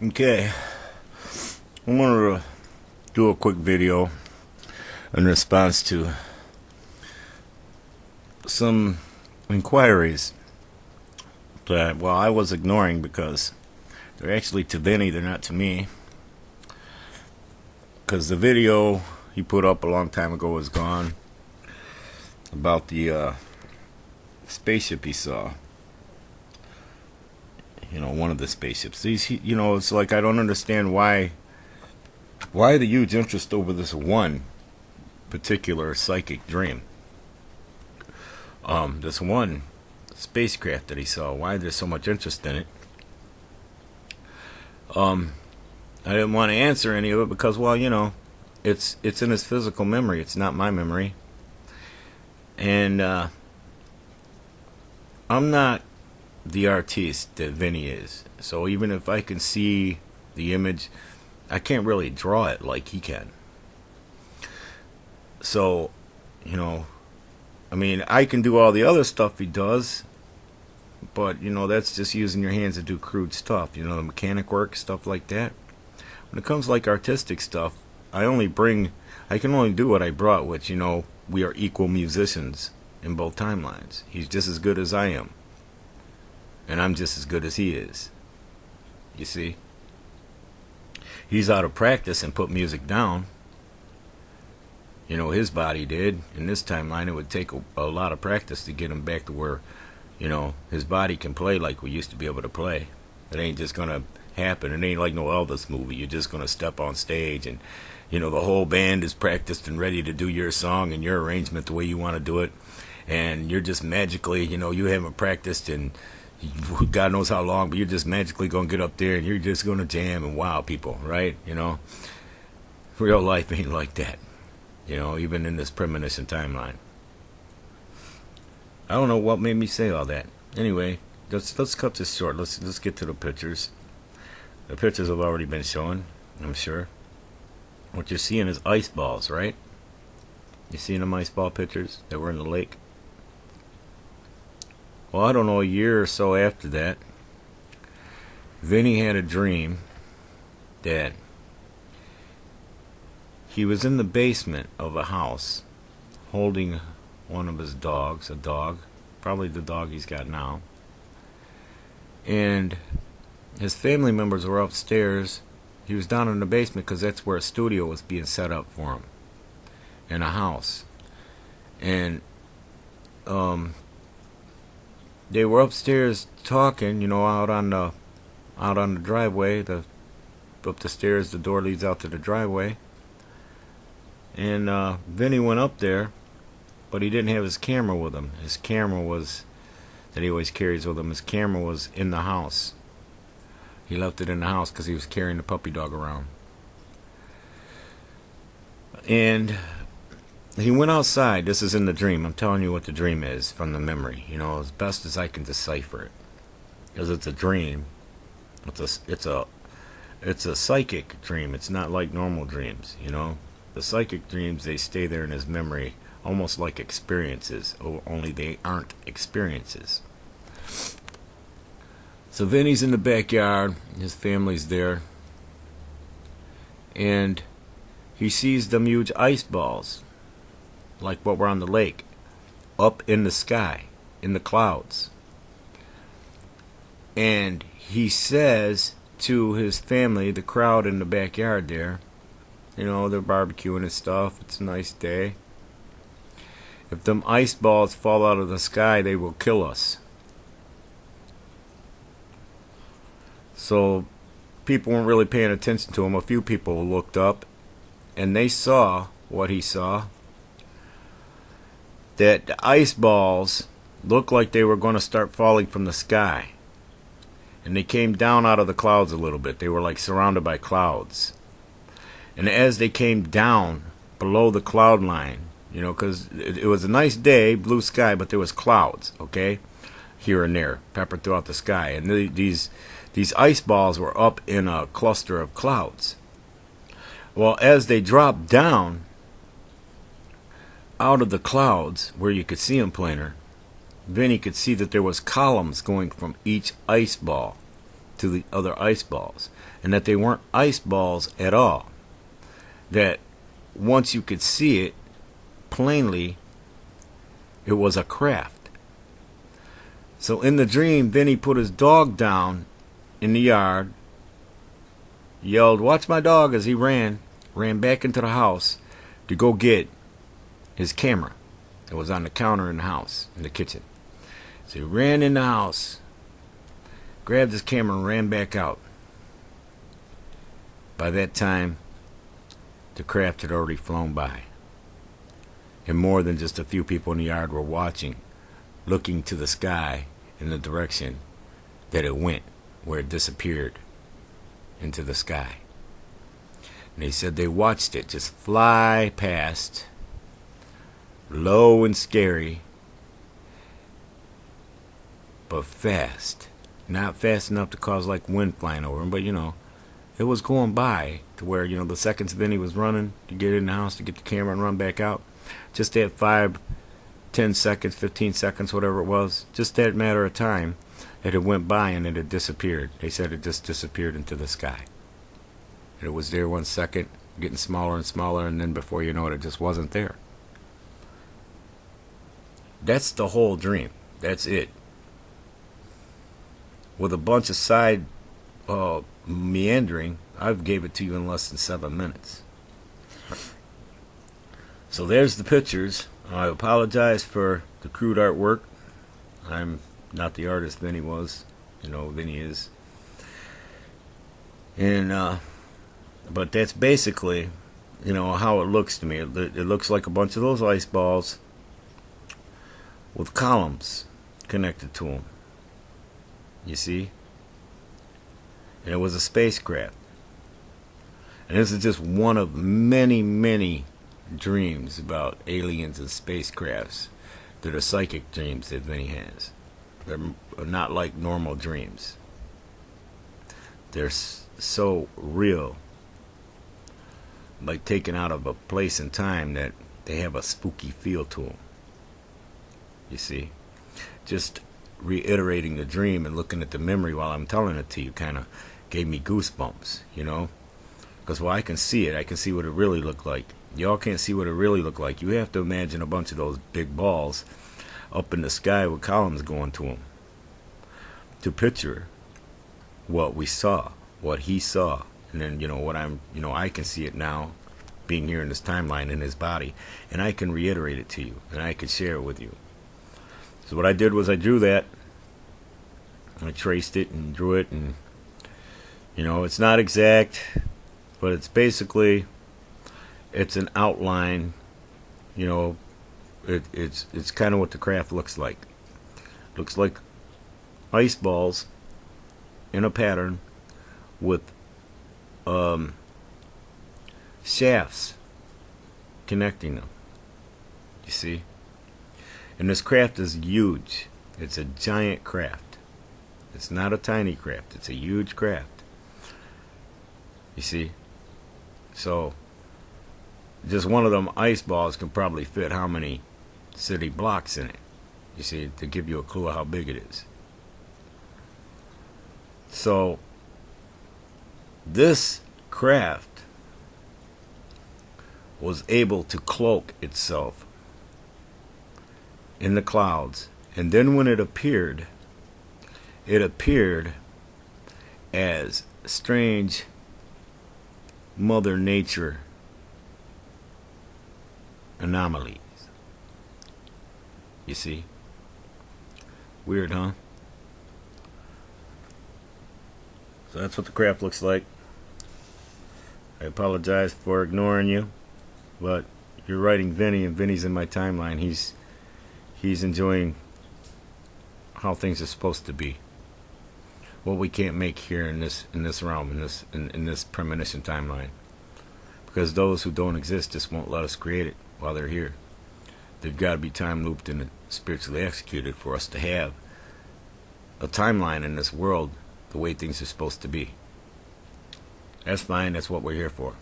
Okay, I wanted to do a quick video in response to some inquiries that, well, I was ignoring because they're actually to Vini, they're not to me. Because the video he put up a long time ago is gone about the spaceship he saw. You know, one of the spaceships. It's like I don't understand why the huge interest over this one particular psychic dream. This one spacecraft that he saw. Why there's so much interest in it? I didn't want to answer any of it because, well, it's in his physical memory. It's not my memory, and I'm not the artiste that Vini is. So even if I can see the image, I can't really draw it like he can. So, I can do all the other stuff he does, but, that's just using your hands to do crude stuff, the mechanic work, stuff like that. When it comes like artistic stuff, I can only do what I brought, which, we are equal musicians in both timelines. He's just as good as I am. And I'm just as good as he is. You see? He's out of practice and put music down. His body did. In this timeline, it would take a lot of practice to get him back to where, his body can play like we used to be able to play. It ain't just going to happen. It ain't like no Elvis movie. You're just going to step on stage and, the whole band is practiced and ready to do your song and your arrangement the way you want to do it. And you're just magically, you haven't practiced and God knows how long, but you're just magically going to get up there and you're just going to jam and wow people, right? Real life ain't like that, even in this premonition timeline. I don't know what made me say all that. Anyway, let's cut this short. Let's get to the pictures. The pictures have already been shown, I'm sure. What you're seeing is ice balls, right? You seeing them ice ball pictures that were in the lake? Well, I don't know, a year or so after that, Vini had a dream that he was in the basement of a house holding one of his dogs, a dog, probably the dog he's got now. And his family members were upstairs. He was down in the basement because that's where a studio was being set up for him in a house. And they were upstairs talking, out on the driveway. Up the stairs, the door leads out to the driveway. And Vini went up there, but he didn't have his camera with him. His camera that he always carries with him. His camera was in the house. He left it in the house because he was carrying the puppy dog around. And he went outside. This is in the dream. I'm telling you what the dream is from the memory, as best as I can decipher it, because it's a dream. It's a psychic dream. It's not like normal dreams, The psychic dreams, they stay there in his memory, almost like experiences, only they aren't experiences. So Vini's in the backyard. His family's there, and he sees them huge ice balls, like what were on the lake, up in the sky, in the clouds. And he says to his family, the crowd in the backyard there, they're barbecuing and stuff, it's a nice day. If them ice balls fall out of the sky, they will kill us. So people weren't really paying attention to him. A few people looked up and they saw what he saw. That the ice balls looked like they were going to start falling from the sky. And they came down out of the clouds a little bit. They were like surrounded by clouds. And as they came down below the cloud line, because it was a nice day, blue sky, but there was clouds, okay, here and there, peppered throughout the sky. And these ice balls were up in a cluster of clouds. Well, as they dropped down out of the clouds, where you could see them plainer, Vini could see that there was columns going from each ice ball to the other ice balls, and that they weren't ice balls at all. That once you could see it plainly, it was a craft. So in the dream, Vinny put his dog down in the yard, yelled, "Watch my dog," as he ran back into the house to go get his camera. It was on the counter in the house, in the kitchen. So he ran in the house, grabbed his camera, and ran back out. By that time, the craft had already flown by. And more than just a few people in the yard were watching, looking to the sky in the direction that it went, where it disappeared into the sky. And they said they watched it just fly past, low and scary, but fast. Not fast enough to cause like wind flying over him, but it was going by to where, the seconds Vinny was running to get in the house to get the camera and run back out, just that 5, 10 seconds, 15 seconds, whatever it was, just that matter of time that it went by and it had disappeared. They said it just disappeared into the sky. And it was there 1 second, getting smaller and smaller, and then before you know it, it just wasn't there. That's the whole dream. That's it. With a bunch of side meandering, I've gave it to you in less than 7 minutes. So there's the pictures. I apologize for the crude artwork. I'm not the artist Vinny was. Vinny is. And but that's basically, how it looks to me. It looks like a bunch of those ice balls with columns connected to them. You see? And it was a spacecraft. And this is just one of many, many dreams about aliens and spacecrafts that are psychic dreams that Vinny has. They're not like normal dreams. They're so real, like taken out of a place and time, that they have a spooky feel to them. You see? Just reiterating the dream and looking at the memory while I'm telling it to you kind of gave me goosebumps, because I can see it. I can see what it really looked like. Y'all can't see what it really looked like. You have to imagine a bunch of those big balls up in the sky with columns going to them to picture what we saw, what he saw. And then, what I can see it now, being here in this timeline in his body, and I can reiterate it to you, and I can share it with you. So what I did was I drew that. I traced it and drew it, and it's not exact, but it's basically, it's an outline. It's kind of what the craft looks like. Looks like ice balls in a pattern with shafts connecting them. You see? And this craft is huge. It's a giant craft. It's not a tiny craft. It's a huge craft. You see? So, just one of them ice balls can probably fit how many city blocks in it. You see, to give you a clue of how big it is. So, this craft was able to cloak itself in the clouds. And then when it appeared as strange Mother Nature anomalies. You see? Weird, huh? So that's what the craft looks like. I apologize for ignoring you, but you're writing Vinny, and Vinny's in my timeline. He's enjoying how things are supposed to be. What we can't make here in this realm, in this premonition timeline. Because those who don't exist just won't let us create it while they're here. They've got to be time looped and spiritually executed for us to have a timeline in this world the way things are supposed to be. That's fine. That's what we're here for.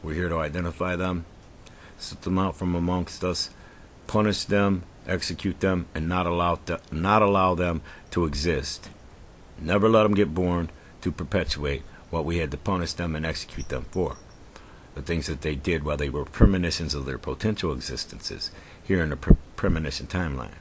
We're here to identify them, set them out from amongst us, punish them, execute them, and not allow them to exist Never let them get born to perpetuate what we had to punish them and execute them for. The things that they did while they were premonitions of their potential existences here in the premonition timeline.